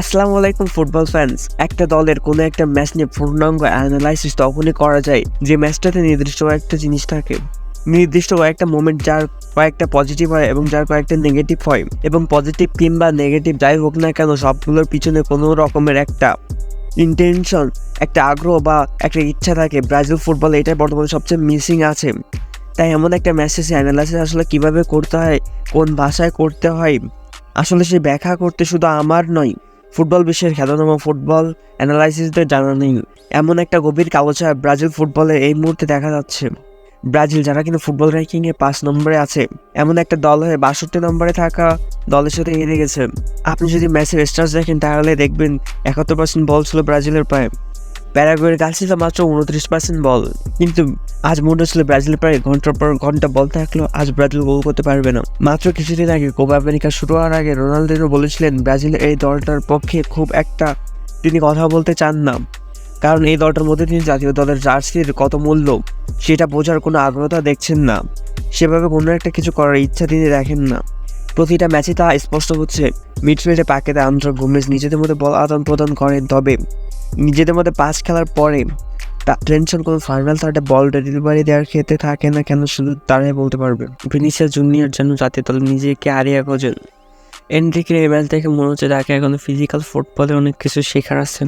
আসসালামু আলাইকুম football fans. একটা দলের কোনো একটা ম্যাচ নিয়ে পূর্ণাঙ্গ অ্যানালাইসিস তখনই করা যায় যে ম্যাচটাতে নির্দিষ্ট একটা জিনিস থাকে, নির্দিষ্ট কয়েকটা মোমেন্ট যার কয়েকটা পজিটিভ হয় এবং যার কয়েকটা নেগেটিভ হয়, এবং পজিটিভ কিংবা নেগেটিভ যাই হোক না কেন সবগুলোর পিছনে কোনো রকমের একটা ইন্টেনশন, একটা আগ্রহ বা একটা ইচ্ছা থাকে। ব্রাজিল ফুটবলে এটাই বর্তমানে সবচেয়ে মিসিং আছে। তাই এমন একটা ম্যাচেস অ্যানালাইসিস আসলে কীভাবে করতে হয়, কোন ভাষায় করতে হয়, আসলে সে ব্যাখ্যা করতে শুধু আমার নয়, ফুটবল বিশ্বের খ্যাতনাম ফুটবল অ্যানালাইসিসদের জানা নেই। এমন একটা গভীর কালোছায়া ব্রাজিল ফুটবলে এই মুহূর্তে দেখা যাচ্ছে। ব্রাজিল যারা কিন্তু ফুটবল র্যাঙ্কিংয়ে 5 নম্বরে আছে, এমন একটা দল হয়ে 62 নম্বরে থাকা দলের সাথে হেরে গেছে। আপনি যদি ম্যাচের স্টার্স দেখেন তাহলে দেখবেন 71% বল ছিল ব্রাজিলের পায়ে। প্যারাগুয়ের কাছে ছিল মাত্র 29% বল, কিন্তু আজ মনে হচ্ছিল ব্রাজিলের প্রায় ঘন্টার পর ঘন্টা বল থাকলেও আজ ব্রাজিল গোল করতে পারবে না। মাত্র কিছুদিন আগে কোপা আমেরিকা শুরু হওয়ার আগে রোনালদিনো বলেছিলেন ব্রাজিলের এই দলটার পক্ষে খুব একটা তিনি কথা বলতে চান না, কারণ এই দলটার মধ্যে তিনি জাতীয় দলের জার্সির কত মূল্য সেটা বোঝার কোনো আগ্রহতা দেখছেন না। সেভাবে কোনো একটা কিছু করার ইচ্ছা তিনি দেখেন না। প্রতিটা ম্যাচে তা স্পষ্ট হচ্ছে। মিডফিল্ডে পাকেতে আন্দ্রে গোমেজ নিজেদের মধ্যে বল আদান প্রদান করেন, তবে নিজেদের মধ্যে পাস খেলার পরে টেনশন কোনো ফাইনাল থার্ডে বল ডেলিভারি দেওয়ার ক্ষেত্রে থাকে না কেন, শুধু তারাই বলতে পারবে। ভিনিসিয়াস জুনিয়র যেন জাতীয় দল নিজেকে হারিয়ে খোঁজেন। এনরিকের এই ম্যাচ দেখে মনে হচ্ছে তাকে এখন ফিজিক্যাল ফুটবলে অনেক কিছু শেখার আছে।